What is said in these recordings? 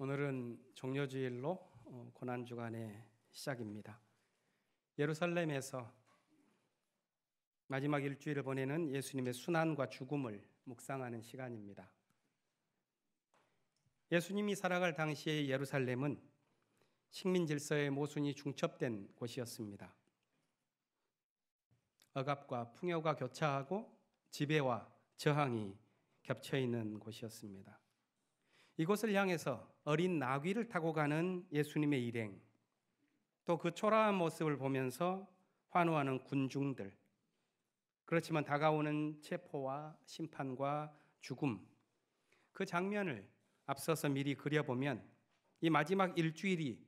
오늘은 종려주일로 고난주간의 시작입니다. 예루살렘에서 마지막 일주일을 보내는 예수님의 순환과 죽음을 묵상하는 시간입니다. 예수님이 살아갈 당시의 예루살렘은 식민 질서의 모순이 중첩된 곳이었습니다. 억압과 풍요가 교차하고 지배와 저항이 겹쳐 있는 곳이었습니다. 이곳을 향해서 어린 나귀를 타고 가는 예수님의 일행, 또 그 초라한 모습을 보면서 환호하는 군중들, 그렇지만 다가오는 체포와 심판과 죽음, 그 장면을 앞서서 미리 그려보면 이 마지막 일주일이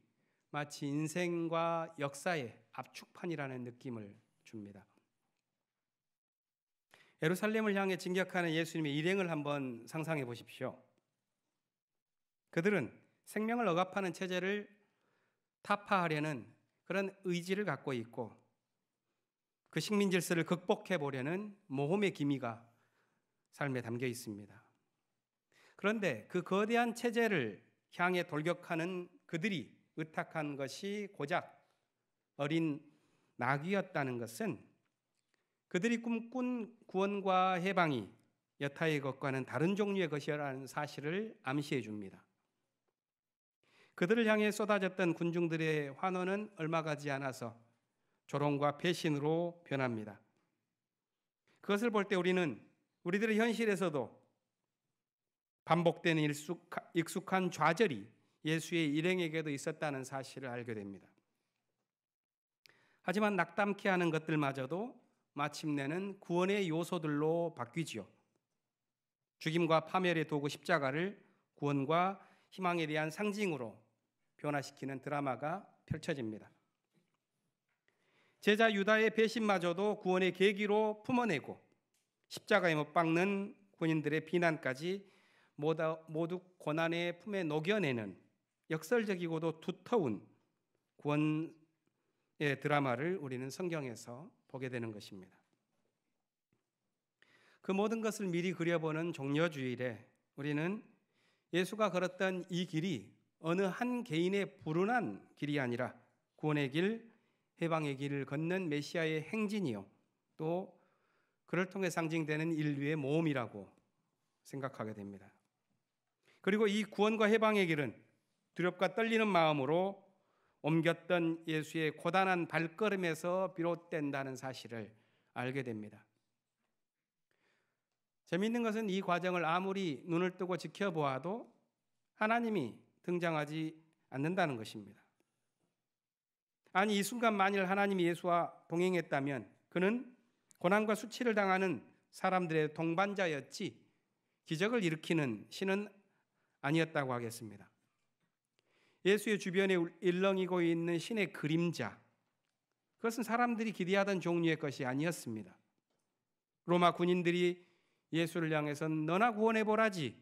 마치 인생과 역사의 압축판이라는 느낌을 줍니다. 예루살렘을 향해 진격하는 예수님의 일행을 한번 상상해 보십시오. 그들은 생명을 억압하는 체제를 타파하려는 그런 의지를 갖고 있고 그 식민 질서를 극복해 보려는 모험의 기미가 삶에 담겨 있습니다. 그런데 그 거대한 체제를 향해 돌격하는 그들이 의탁한 것이 고작 어린 나귀였다는 것은 그들이 꿈꾼 구원과 해방이 여타의 것과는 다른 종류의 것이라는 사실을 암시해 줍니다. 그들을 향해 쏟아졌던 군중들의 환호는 얼마 가지 않아서 조롱과 배신으로 변합니다. 그것을 볼 때 우리는 우리들의 현실에서도 반복되는 익숙한 좌절이 예수의 일행에게도 있었다는 사실을 알게 됩니다. 하지만 낙담케 하는 것들마저도 마침내는 구원의 요소들로 바뀌지요. 죽임과 파멸의 도구 십자가를 구원과 희망에 대한 상징으로 변화시키는 드라마가 펼쳐집니다. 제자 유다의 배신마저도 구원의 계기로 품어내고 십자가에 못 박는 군인들의 비난까지 모두 고난의 품에 녹여내는 역설적이고도 두터운 구원의 드라마를 우리는 성경에서 보게 되는 것입니다. 그 모든 것을 미리 그려보는 종려주일에 우리는 예수가 걸었던 이 길이 어느 한 개인의 불운한 길이 아니라 구원의 길, 해방의 길을 걷는 메시아의 행진이요, 또 그를 통해 상징되는 인류의 모험이라고 생각하게 됩니다. 그리고 이 구원과 해방의 길은 두렵고 떨리는 마음으로 옮겼던 예수의 고단한 발걸음에서 비롯된다는 사실을 알게 됩니다. 재미있는 것은 이 과정을 아무리 눈을 뜨고 지켜보아도 하나님이 등장하지 않는다는 것입니다. 아니, 이 순간 만일 하나님이 예수와 동행했다면 그는 고난과 수치를 당하는 사람들의 동반자였지 기적을 일으키는 신은 아니었다고 하겠습니다. 예수의 주변에 일렁이고 있는 신의 그림자, 그것은 사람들이 기대하던 종류의 것이 아니었습니다. 로마 군인들이 예수를 향해서 너나 구원해보라지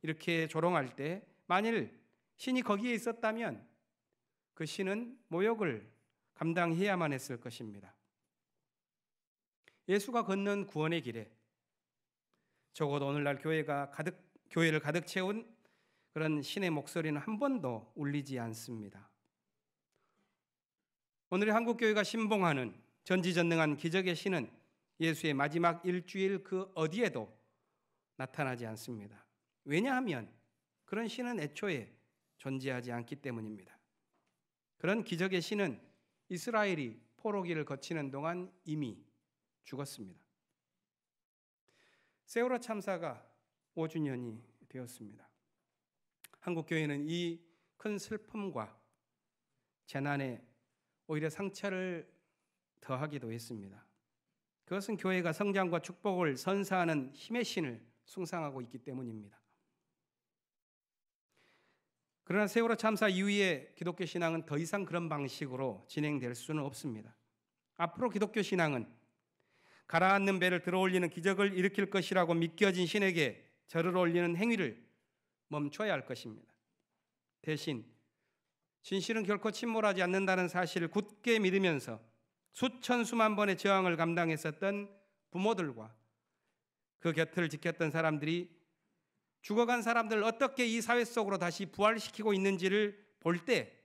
이렇게 조롱할 때 만일 신이 거기에 있었다면 그 신은 모욕을 감당해야만 했을 것입니다. 예수가 걷는 구원의 길에 적어도 오늘날 교회를 가득 채운 그런 신의 목소리는 한 번도 울리지 않습니다. 오늘의 한국교회가 신봉하는 전지전능한 기적의 신은 예수의 마지막 일주일 그 어디에도 나타나지 않습니다. 왜냐하면 그런 신은 애초에 존재하지 않기 때문입니다. 그런 기적의 신은 이스라엘이 포로기를 거치는 동안 이미 죽었습니다. 세월호 참사가 5주년이 되었습니다. 한국교회는 이 큰 슬픔과 재난에 오히려 상처를 더하기도 했습니다. 그것은 교회가 성장과 축복을 선사하는 힘의 신을 숭상하고 있기 때문입니다. 그러나 세월호 참사 이후에 기독교 신앙은 더 이상 그런 방식으로 진행될 수는 없습니다. 앞으로 기독교 신앙은 가라앉는 배를 들어올리는 기적을 일으킬 것이라고 믿겨진 신에게 절을 올리는 행위를 멈춰야 할 것입니다. 대신 진실은 결코 침몰하지 않는다는 사실을 굳게 믿으면서 수천 수만 번의 저항을 감당했었던 부모들과 그 곁을 지켰던 사람들이 죽어간 사람들을 어떻게 이 사회 속으로 다시 부활시키고 있는지를 볼 때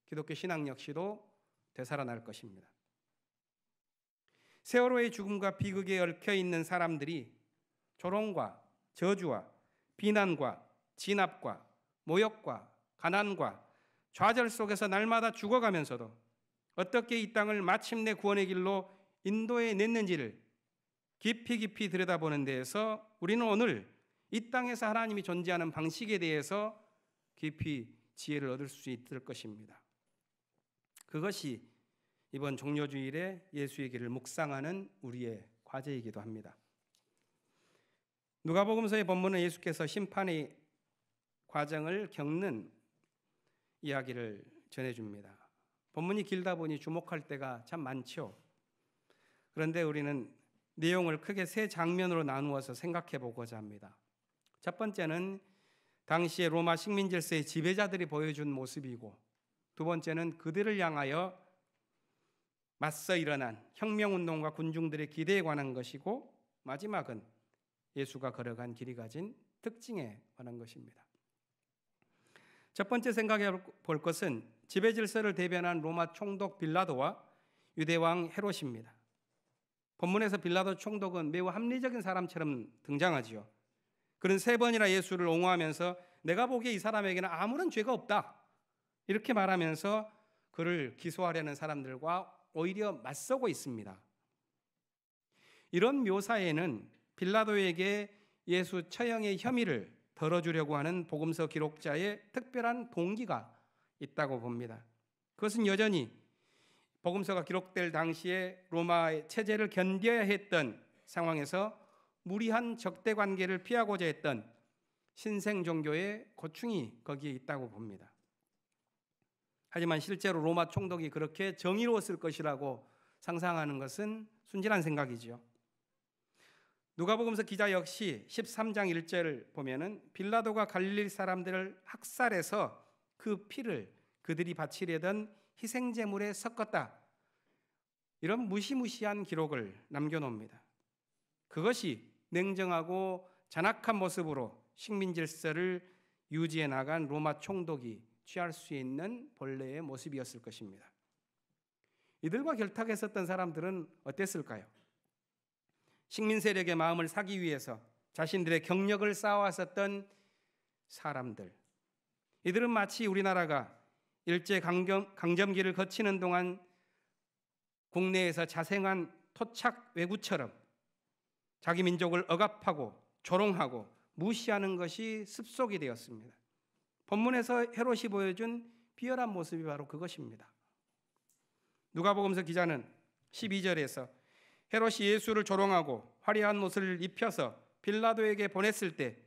기독교 신앙 역시도 되살아날 것입니다. 세월호의 죽음과 비극에 얽혀 있는 사람들이 조롱과 저주와 비난과 진압과 모욕과 가난과 좌절 속에서 날마다 죽어가면서도 어떻게 이 땅을 마침내 구원의 길로 인도해 냈는지를 깊이 들여다보는 데에서 우리는 오늘 이 땅에서 하나님이 존재하는 방식에 대해서 깊이 지혜를 얻을 수 있을 것입니다. 그것이 이번 종료주일에 예수의 길을 묵상하는 우리의 과제이기도 합니다. 누가복음서의 본문은 예수께서 심판의 과정을 겪는 이야기를 전해줍니다. 본문이 길다 보니 주목할 때가 참 많죠. 그런데 우리는 내용을 크게 세 장면으로 나누어서 생각해 보고자 합니다. 첫 번째는 당시의 로마 식민 질서의 지배자들이 보여준 모습이고, 두 번째는 그들을 향하여 맞서 일어난 혁명운동과 군중들의 기대에 관한 것이고, 마지막은 예수가 걸어간 길이 가진 특징에 관한 것입니다. 첫 번째 생각해 볼 것은 지배 질서를 대변한 로마 총독 빌라도와 유대왕 헤롯입니다. 본문에서 빌라도 총독은 매우 합리적인 사람처럼 등장하지요. 그는 3번이나 예수를 옹호하면서 내가 보기에 이 사람에게는 아무런 죄가 없다, 이렇게 말하면서 그를 기소하려는 사람들과 오히려 맞서고 있습니다. 이런 묘사에는 빌라도에게 예수 처형의 혐의를 덜어주려고 하는 복음서 기록자의 특별한 동기가 있다고 봅니다. 그것은 여전히 복음서가 기록될 당시에 로마의 체제를 견뎌야 했던 상황에서 무리한 적대 관계를 피하고자 했던 신생 종교의 고충이 거기에 있다고 봅니다. 하지만 실제로 로마 총독이 그렇게 정의로웠을 것이라고 상상하는 것은 순진한 생각이죠. 누가복음서 기자 역시 13장 1절을 보면은 빌라도가 갈릴리 사람들을 학살해서 그 피를 그들이 바치려던 희생제물에 섞었다, 이런 무시무시한 기록을 남겨놓습니다. 그것이 냉정하고 잔악한 모습으로 식민 질서를 유지해 나간 로마 총독이 취할 수 있는 본래의 모습이었을 것입니다. 이들과 결탁했었던 사람들은 어땠을까요? 식민 세력의 마음을 사기 위해서 자신들의 경력을 쌓아왔었던 사람들. 이들은 마치 우리나라가 일제 강점기를 거치는 동안 국내에서 자생한 토착 왜구처럼 자기 민족을 억압하고 조롱하고 무시하는 것이 습속이 되었습니다. 본문에서 헤롯이 보여준 비열한 모습이 바로 그것입니다. 누가복음서 기자는 12절에서 헤롯이 예수를 조롱하고 화려한 옷을 입혀서 빌라도에게 보냈을 때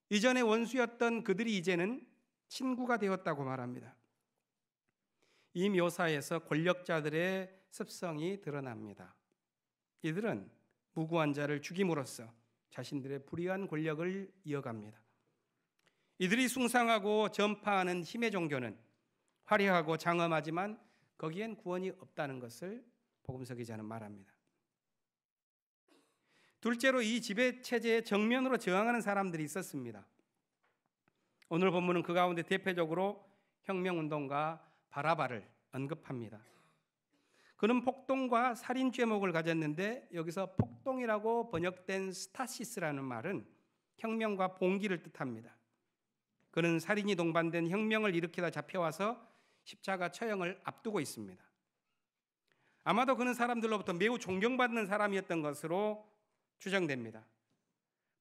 이전에 원수였던 그들이 이제는 친구가 되었다고 말합니다. 이 묘사에서 권력자들의 습성이 드러납니다. 이들은 무고한 자를 죽임으로써 자신들의 불의한 권력을 이어갑니다. 이들이 숭상하고 전파하는 힘의 종교는 화려하고 장엄하지만 거기엔 구원이 없다는 것을 복음서 기자는 말합니다. 둘째로 이 지배체제의 정면으로 저항하는 사람들이 있었습니다. 오늘 본문은 그 가운데 대표적으로 혁명운동가 바라바를 언급합니다. 그는 폭동과 살인 죄목을 가졌는데 여기서 폭동이라고 번역된 스타시스라는 말은 혁명과 봉기를 뜻합니다. 그는 살인이 동반된 혁명을 일으키다 잡혀와서 십자가 처형을 앞두고 있습니다. 아마도 그는 사람들로부터 매우 존경받는 사람이었던 것으로 추정됩니다.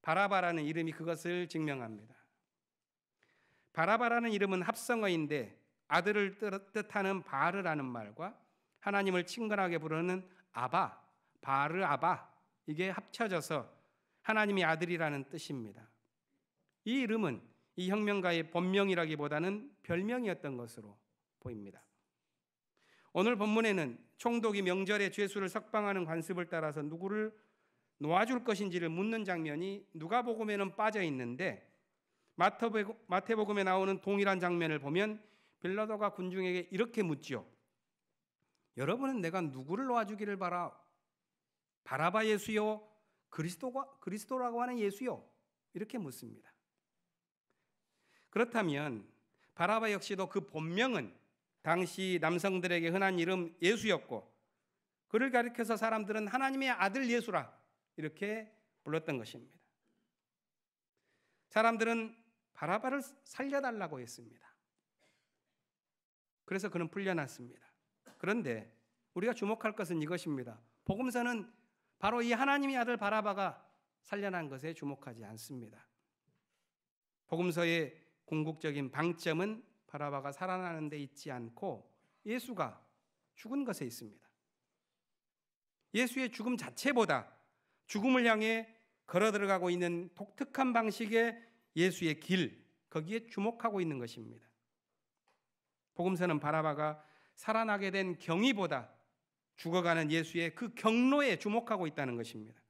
바라바라는 이름이 그것을 증명합니다. 바라바라는 이름은 합성어인데 아들을 뜻하는 바르라는 말과 하나님을 친근하게 부르는 아바, 바르 아바, 이게 합쳐져서 하나님의 아들이라는 뜻입니다. 이 이름은 이 혁명가의 본명이라기보다는 별명이었던 것으로 보입니다. 오늘 본문에는 총독이 명절에 죄수를 석방하는 관습을 따라서 누구를 놓아줄 것인지를 묻는 장면이 누가복음에는 빠져 있는데 마태복음에 나오는 동일한 장면을 보면 빌라도가 군중에게 이렇게 묻지요. 여러분은 내가 누구를 놓아주기를 바라? 바라바 예수요? 그리스도라고 하는 예수요? 이렇게 묻습니다. 그렇다면 바라바 역시도 그 본명은 당시 남성들에게 흔한 이름 예수였고, 그를 가리켜서 사람들은 하나님의 아들 예수라 이렇게 불렀던 것입니다. 사람들은 바라바를 살려달라고 했습니다. 그래서 그는 풀려났습니다. 그런데 우리가 주목할 것은 이것입니다. 복음서는 바로 이 하나님의 아들 바라바가 살려난 것에 주목하지 않습니다. 복음서의 궁극적인 방점은 바라바가 살아나는 데 있지 않고 예수가 죽은 것에 있습니다. 예수의 죽음 자체보다 죽음을 향해 걸어 들어가고 있는 독특한 방식의 예수의 길, 거기에 주목하고 있는 것입니다. 복음서는 바라바가 살아나게 된 경위보다 죽어가는 예수의 그 경로에 주목하고 있다는 것입니다.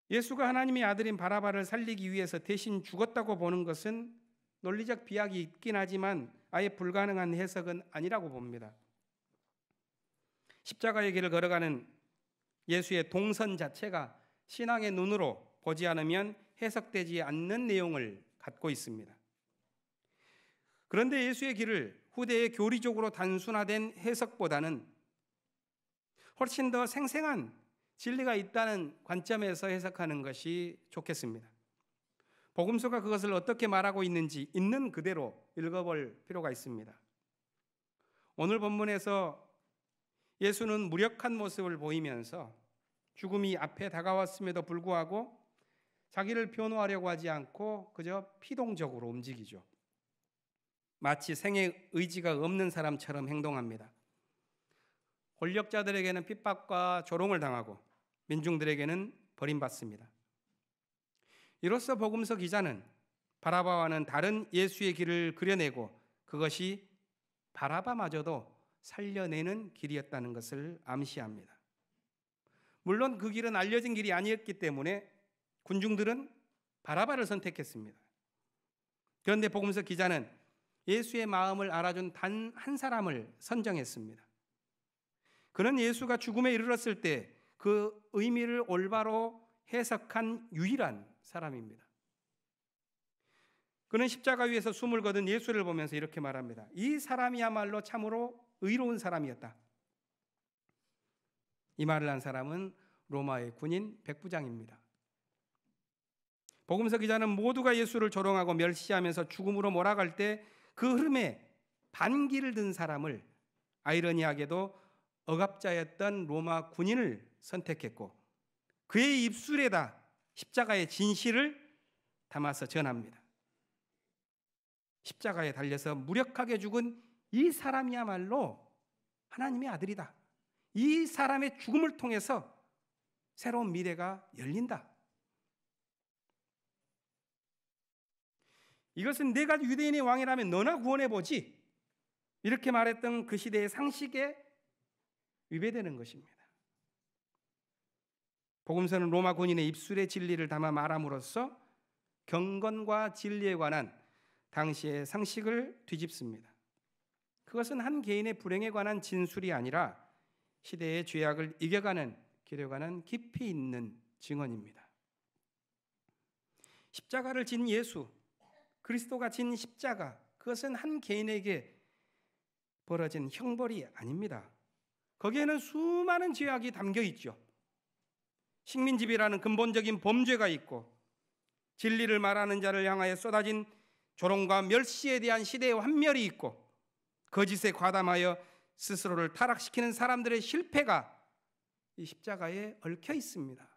예수가 하나님의 아들인 바라바를 살리기 위해서 대신 죽었다고 보는 것은 논리적 비약이 있긴 하지만 아예 불가능한 해석은 아니라고 봅니다. 십자가의 길을 걸어가는 예수의 동선 자체가 신앙의 눈으로 보지 않으면 해석되지 않는 내용을 갖고 있습니다. 그런데 예수의 길을 후대의 교리적으로 단순화된 해석보다는 훨씬 더 생생한 진리가 있다는 관점에서 해석하는 것이 좋겠습니다. 복음서가 그것을 어떻게 말하고 있는지 있는 그대로 읽어볼 필요가 있습니다. 오늘 본문에서 예수는 무력한 모습을 보이면서 죽음이 앞에 다가왔음에도 불구하고 자기를 변호하려고 하지 않고 그저 피동적으로 움직이죠. 마치 생의 의지가 없는 사람처럼 행동합니다. 권력자들에게는 핍박과 조롱을 당하고 민중들에게는 버림받습니다. 이로써 복음서 기자는 바라바와는 다른 예수의 길을 그려내고 그것이 바라바마저도 살려내는 길이었다는 것을 암시합니다. 물론 그 길은 알려진 길이 아니었기 때문에 군중들은 바라바를 선택했습니다. 그런데 복음서 기자는 예수의 마음을 알아준 단 한 사람을 선정했습니다. 그는 예수가 죽음에 이르렀을 때 그 의미를 올바로 해석한 유일한 사람입니다. 그는 십자가 위에서 숨을 거둔 예수를 보면서 이렇게 말합니다. 이 사람이야말로 참으로 의로운 사람이었다. 이 말을 한 사람은 로마의 군인 백부장입니다. 복음서 기자는 모두가 예수를 조롱하고 멸시하면서 죽음으로 몰아갈 때 그 흐름에 반기를 든 사람을, 아이러니하게도 억압자였던 로마 군인을 선택했고 그의 입술에다 십자가의 진실을 담아서 전합니다. 십자가에 달려서 무력하게 죽은 이 사람이야말로 하나님의 아들이다. 이 사람의 죽음을 통해서 새로운 미래가 열린다. 이것은 내가 유대인의 왕이라면 너나 구원해보지, 이렇게 말했던 그 시대의 상식에 위배되는 것입니다. 복음서는 로마 군인의 입술에 진리를 담아 말함으로써 경건과 진리에 관한 당시의 상식을 뒤집습니다. 그것은 한 개인의 불행에 관한 진술이 아니라 시대의 죄악을 이겨가는 길에 관한 깊이 있는 증언입니다. 십자가를 진 예수, 그리스도가 진 십자가, 그것은 한 개인에게 벌어진 형벌이 아닙니다. 거기에는 수많은 죄악이 담겨 있죠. 식민지배라는 근본적인 범죄가 있고 진리를 말하는 자를 향하여 쏟아진 조롱과 멸시에 대한 시대의 환멸이 있고 거짓에 과담하여 스스로를 타락시키는 사람들의 실패가 이 십자가에 얽혀 있습니다.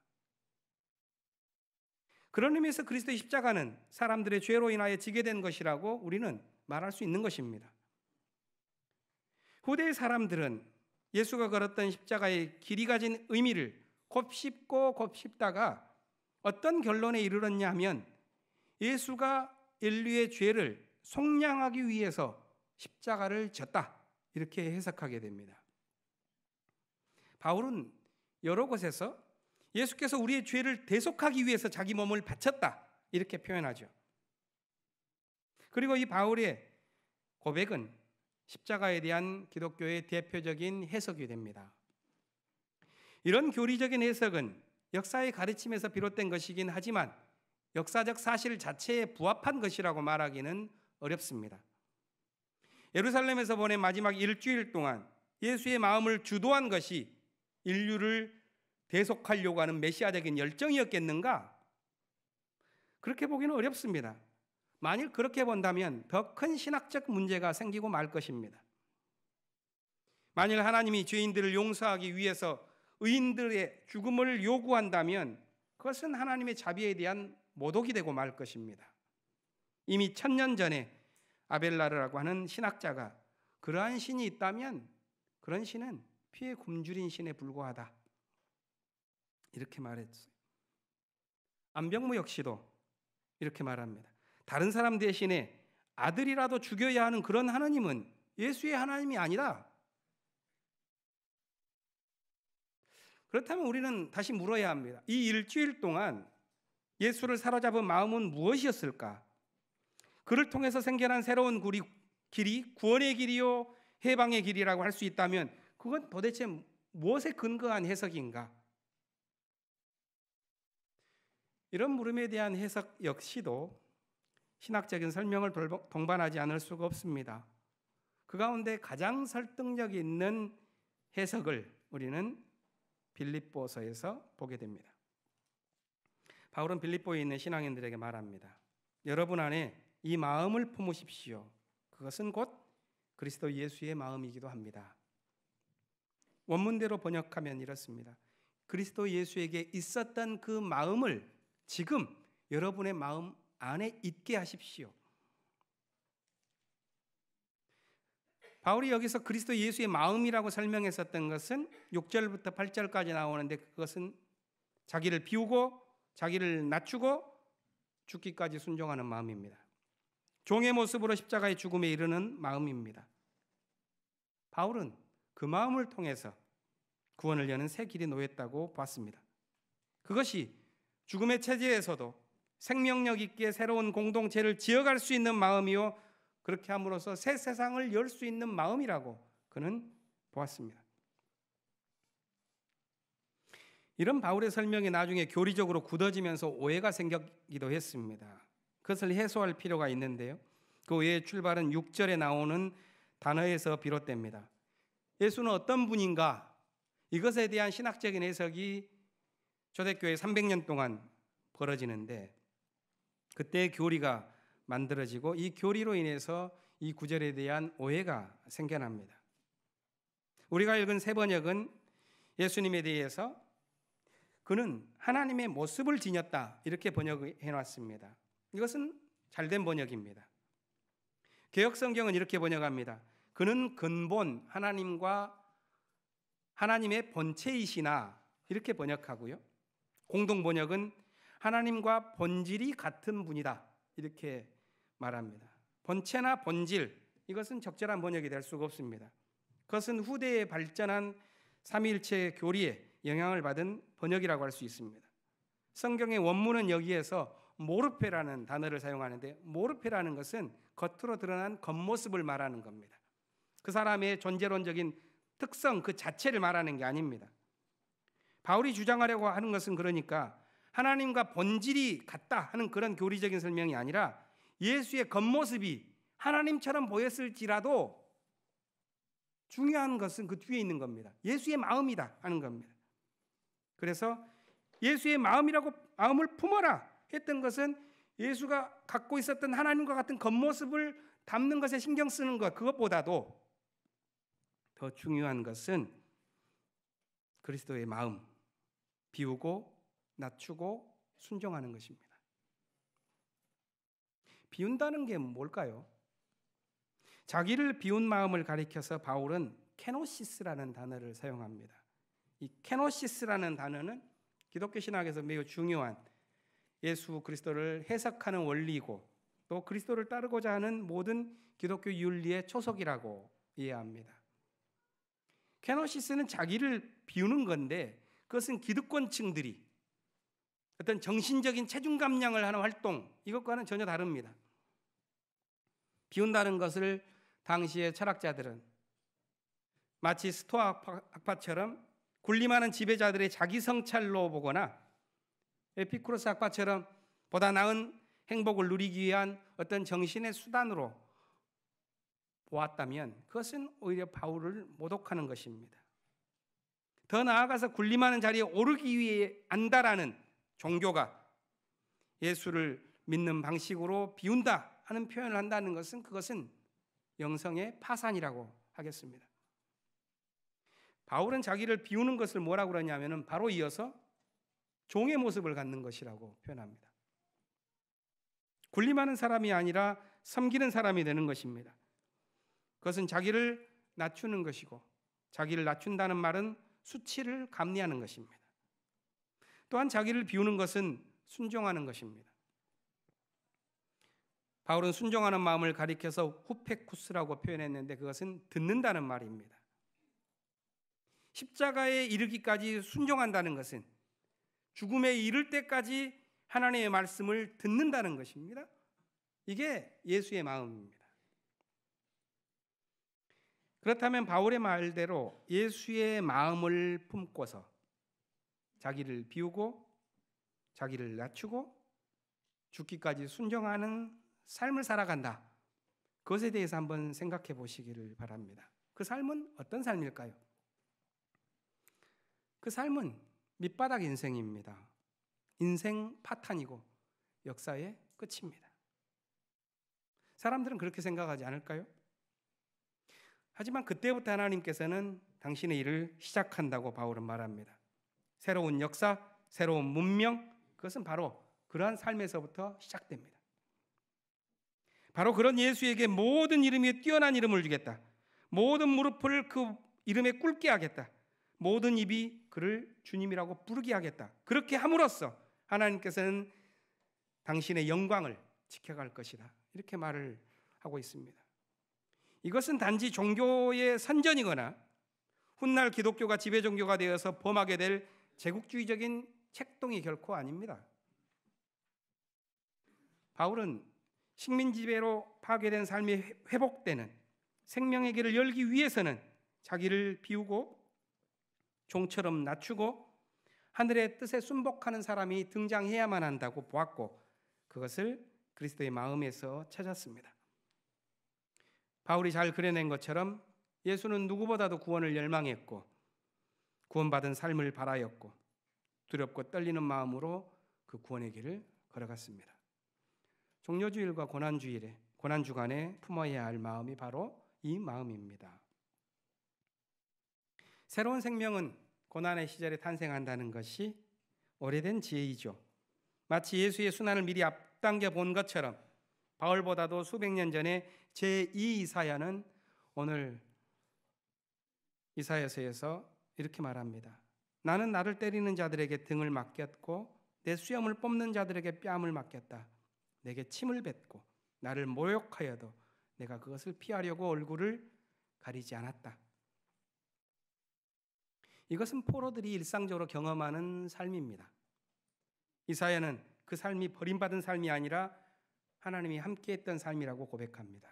그런 의미에서 그리스도의 십자가는 사람들의 죄로 인하여 지게 된 것이라고 우리는 말할 수 있는 것입니다. 후대의 사람들은 예수가 걸었던 십자가의 길이 가진 의미를 곱씹고 곱씹다가 어떤 결론에 이르렀냐 하면 예수가 인류의 죄를 속량하기 위해서 십자가를 졌다, 이렇게 해석하게 됩니다. 바울은 여러 곳에서 예수께서 우리의 죄를 대속하기 위해서 자기 몸을 바쳤다, 이렇게 표현하죠. 그리고 이 바울의 고백은 십자가에 대한 기독교의 대표적인 해석이 됩니다. 이런 교리적인 해석은 역사의 가르침에서 비롯된 것이긴 하지만 역사적 사실 자체에 부합한 것이라고 말하기는 어렵습니다. 예루살렘에서 보낸 마지막 일주일 동안 예수의 마음을 주도한 것이 인류를 대속하려고 하는 메시아적인 열정이었겠는가? 그렇게 보기는 어렵습니다. 만일 그렇게 본다면 더 큰 신학적 문제가 생기고 말 것입니다. 만일 하나님이 죄인들을 용서하기 위해서 의인들의 죽음을 요구한다면 그것은 하나님의 자비에 대한 모독이 되고 말 것입니다. 이미 1000년 전에 아벨라르라고 하는 신학자가 그러한 신이 있다면 그런 신은 피에 굶주린 신에 불과하다, 이렇게 말했어요. 안병무 역시도 이렇게 말합니다. 다른 사람 대신에 아들이라도 죽여야 하는 그런 하나님은 예수의 하나님이 아니라. 그렇다면 우리는 다시 물어야 합니다. 이 일주일 동안 예수를 사로잡은 마음은 무엇이었을까? 그를 통해서 생겨난 새로운 길이 구원의 길이요 해방의 길이라고 할 수 있다면 그건 도대체 무엇에 근거한 해석인가? 이런 물음에 대한 해석 역시도 신학적인 설명을 동반하지 않을 수가 없습니다. 그 가운데 가장 설득력 있는 해석을 우리는 빌립보서에서 보게 됩니다. 바울은 빌립보에 있는 신앙인들에게 말합니다. 여러분 안에 이 마음을 품으십시오. 그것은 곧 그리스도 예수의 마음이기도 합니다. 원문대로 번역하면 이렇습니다. 그리스도 예수에게 있었던 그 마음을 지금 여러분의 마음 안에 있게 하십시오. 바울이 여기서 그리스도 예수의 마음이라고 설명했었던 것은 6절부터 8절까지 나오는데 그것은 자기를 비우고 자기를 낮추고 죽기까지 순종하는 마음입니다. 종의 모습으로 십자가의 죽음에 이르는 마음입니다. 바울은 그 마음을 통해서 구원을 여는 새 길이 놓였다고 봤습니다. 그것이 죽음의 체제에서도 생명력 있게 새로운 공동체를 지어갈 수 있는 마음이요 그렇게 함으로써 새 세상을 열 수 있는 마음이라고 그는 보았습니다. 이런 바울의 설명이 나중에 교리적으로 굳어지면서 오해가 생기기도 했습니다. 그것을 해소할 필요가 있는데요. 그 오해의 출발은 6절에 나오는 단어에서 비롯됩니다. 예수는 어떤 분인가? 이것에 대한 신학적인 해석이 초대교회 300년 동안 벌어지는데 그때의 교리가 만들어지고 이 교리로 인해서 이 구절에 대한 오해가 생겨납니다. 우리가 읽은 새 번역은 예수님에 대해서 그는 하나님의 모습을 지녔다 이렇게 번역해 놨습니다. 이것은 잘된 번역입니다. 개역성경은 이렇게 번역합니다. 그는 근본 하나님의 본체이시나 이렇게 번역하고요. 공동 번역은 하나님과 본질이 같은 분이다 이렇게 말합니다. 본체나 본질 이것은 적절한 번역이 될 수가 없습니다. 그것은 후대에 발전한 삼위일체 교리에 영향을 받은 번역이라고 할 수 있습니다. 성경의 원문은 여기에서 모르페라는 단어를 사용하는데 모르페라는 것은 겉으로 드러난 겉모습을 말하는 겁니다. 그 사람의 존재론적인 특성 그 자체를 말하는 게 아닙니다. 바울이 주장하려고 하는 것은 그러니까 하나님과 본질이 같다 하는 그런 교리적인 설명이 아니라 예수의 겉모습이 하나님처럼 보였을지라도 중요한 것은 그 뒤에 있는 겁니다. 예수의 마음이다 하는 겁니다. 그래서 예수의 마음을 품어라 했던 것은 예수가 갖고 있었던 하나님과 같은 겉모습을 담는 것에 신경 쓰는 것 그것보다도 더 중요한 것은 그리스도의 마음 비우고 낮추고 순종하는 것입니다. 비운다는 게 뭘까요? 자기를 비운 마음을 가리켜서 바울은 케노시스라는 단어를 사용합니다. 이 케노시스라는 단어는 기독교 신학에서 매우 중요한 예수 그리스도를 해석하는 원리이고 또 그리스도를 따르고자 하는 모든 기독교 윤리의 초석이라고 이해합니다. 케노시스는 자기를 비우는 건데 그것은 기득권층들이 어떤 정신적인 체중 감량을 하는 활동 이것과는 전혀 다릅니다. 비운다는 것을 당시의 철학자들은 마치 스토아 학파처럼 군림하는 지배자들의 자기 성찰로 보거나 에피쿠로스 학파처럼 보다 나은 행복을 누리기 위한 어떤 정신의 수단으로 보았다면 그것은 오히려 바울을 모독하는 것입니다. 더 나아가서 군림하는 자리에 오르기 위해 안다라는 종교가 예수를 믿는 방식으로 비운다 하는 표현을 한다는 것은 그것은 영성의 파산이라고 하겠습니다. 바울은 자기를 비우는 것을 뭐라고 그러냐면은 바로 이어서 종의 모습을 갖는 것이라고 표현합니다. 군림하는 사람이 아니라 섬기는 사람이 되는 것입니다. 그것은 자기를 낮추는 것이고, 자기를 낮춘다는 말은 수치를 감내하는 것입니다. 또한 자기를 비우는 것은 순종하는 것입니다. 바울은 순종하는 마음을 가리켜서 후페쿠스라고 표현했는데 그것은 듣는다는 말입니다. 십자가에 이르기까지 순종한다는 것은 죽음에 이를 때까지 하나님의 말씀을 듣는다는 것입니다. 이게 예수의 마음입니다. 그렇다면 바울의 말대로 예수의 마음을 품고서 자기를 비우고 자기를 낮추고 죽기까지 순종하는 삶을 살아간다. 그것에 대해서 한번 생각해 보시기를 바랍니다. 그 삶은 어떤 삶일까요? 그 삶은 밑바닥 인생입니다. 인생 파탄이고 역사의 끝입니다. 사람들은 그렇게 생각하지 않을까요? 하지만 그때부터 하나님께서는 당신의 일을 시작한다고 바울은 말합니다. 새로운 역사, 새로운 문명, 그것은 바로 그러한 삶에서부터 시작됩니다. 바로 그런 예수에게 모든 이름 위에 뛰어난 이름을 주겠다. 모든 무릎을 그 이름에 꿇게 하겠다. 모든 입이 그를 주님이라고 부르게 하겠다. 그렇게 함으로써 하나님께서는 당신의 영광을 지켜갈 것이다. 이렇게 말을 하고 있습니다. 이것은 단지 종교의 선전이거나 훗날 기독교가 지배 종교가 되어서 범하게 될 제국주의적인 책동이 결코 아닙니다. 바울은 식민 지배로 파괴된 삶이 회복되는 생명의 길을 열기 위해서는 자기를 비우고 종처럼 낮추고 하늘의 뜻에 순복하는 사람이 등장해야만 한다고 보았고 그것을 그리스도의 마음에서 찾았습니다. 바울이 잘 그려낸 것처럼 예수는 누구보다도 구원을 열망했고 구원받은 삶을 바라였고 두렵고 떨리는 마음으로 그 구원의 길을 걸어갔습니다. 종려주일과 고난주간에 품어야 할 마음이 바로 이 마음입니다. 새로운 생명은 고난의 시절에 탄생한다는 것이 오래된 지혜이죠. 마치 예수의 순환을 미리 앞당겨 본 것처럼 바울보다도 수백 년 전에 제2 이사야는 오늘 이사야서에서 이렇게 말합니다. 나는 나를 때리는 자들에게 등을 맡겼고 내 수염을 뽑는 자들에게 뺨을 맡겼다. 내게 침을 뱉고 나를 모욕하여도 내가 그것을 피하려고 얼굴을 가리지 않았다. 이것은 포로들이 일상적으로 경험하는 삶입니다. 이사야는 그 삶이 버림받은 삶이 아니라 하나님이 함께했던 삶이라고 고백합니다.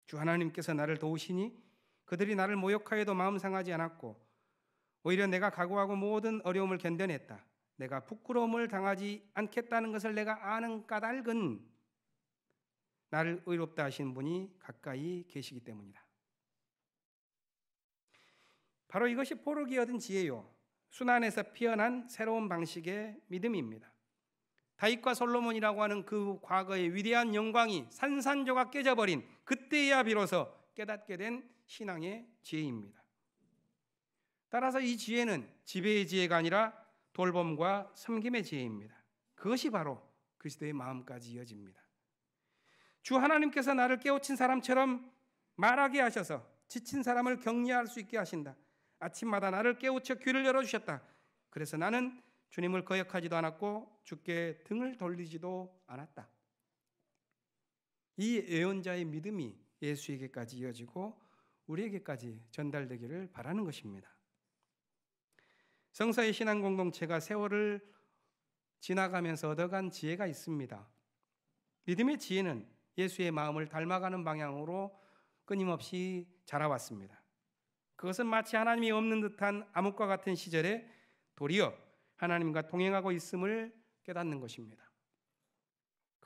주 하나님께서 나를 도우시니 그들이 나를 모욕하여도 마음 상하지 않았고 오히려 내가 각오하고 모든 어려움을 견뎌냈다. 내가 부끄러움을 당하지 않겠다는 것을 내가 아는 까닭은 나를 의롭다 하신 분이 가까이 계시기 때문이다. 바로 이것이 포로기 얻은 지혜요 순환에서 피어난 새로운 방식의 믿음입니다. 다윗과 솔로몬이라고 하는 그 과거의 위대한 영광이 산산조각 깨져버린 그때야 비로소 깨닫게 된 신앙의 지혜입니다. 따라서 이 지혜는 지배의 지혜가 아니라 돌봄과 섬김의 지혜입니다. 그것이 바로 그리스도의 마음까지 이어집니다. 주 하나님께서 나를 깨우친 사람처럼 말하게 하셔서 지친 사람을 격려할 수 있게 하신다. 아침마다 나를 깨우쳐 귀를 열어주셨다. 그래서 나는 주님을 거역하지도 않았고 주께 등을 돌리지도 않았다. 이 예언자의 믿음이 예수에게까지 이어지고 우리에게까지 전달되기를 바라는 것입니다. 성서의 신앙 공동체가 세월을 지나가면서 얻어간 지혜가 있습니다. 믿음의 지혜는 예수의 마음을 닮아가는 방향으로 끊임없이 자라왔습니다. 그것은 마치 하나님이 없는 듯한 암흑과 같은 시절에 도리어 하나님과 동행하고 있음을 깨닫는 것입니다.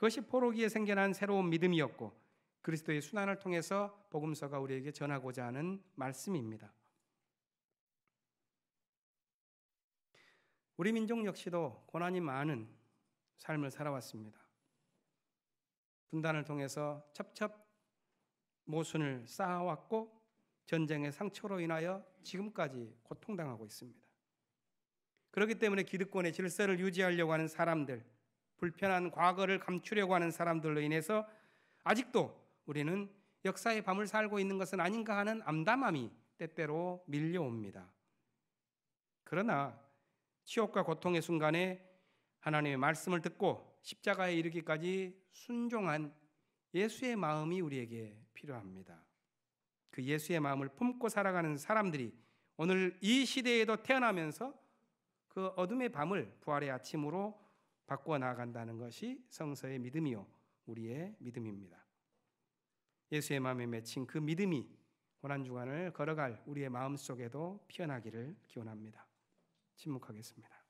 그것이 포로기에 생겨난 새로운 믿음이었고 그리스도의 순환을 통해서 복음서가 우리에게 전하고자 하는 말씀입니다. 우리 민족 역시도 고난이 많은 삶을 살아왔습니다. 분단을 통해서 첩첩 모순을 쌓아왔고 전쟁의 상처로 인하여 지금까지 고통당하고 있습니다. 그렇기 때문에 기득권의 질서를 유지하려고 하는 사람들, 불편한 과거를 감추려고 하는 사람들로 인해서 아직도 우리는 역사의 밤을 살고 있는 것은 아닌가 하는 암담함이 때때로 밀려옵니다. 그러나 치욕과 고통의 순간에 하나님의 말씀을 듣고 십자가에 이르기까지 순종한 예수의 마음이 우리에게 필요합니다. 그 예수의 마음을 품고 살아가는 사람들이 오늘 이 시대에도 태어나면서 그 어둠의 밤을 부활의 아침으로 바꾸어 나아간다는 것이 성서의 믿음이요 우리의 믿음입니다. 예수의 마음에 맺힌 그 믿음이 고난주간을 걸어갈 우리의 마음속에도 피어나기를 기원합니다. 침묵하겠습니다.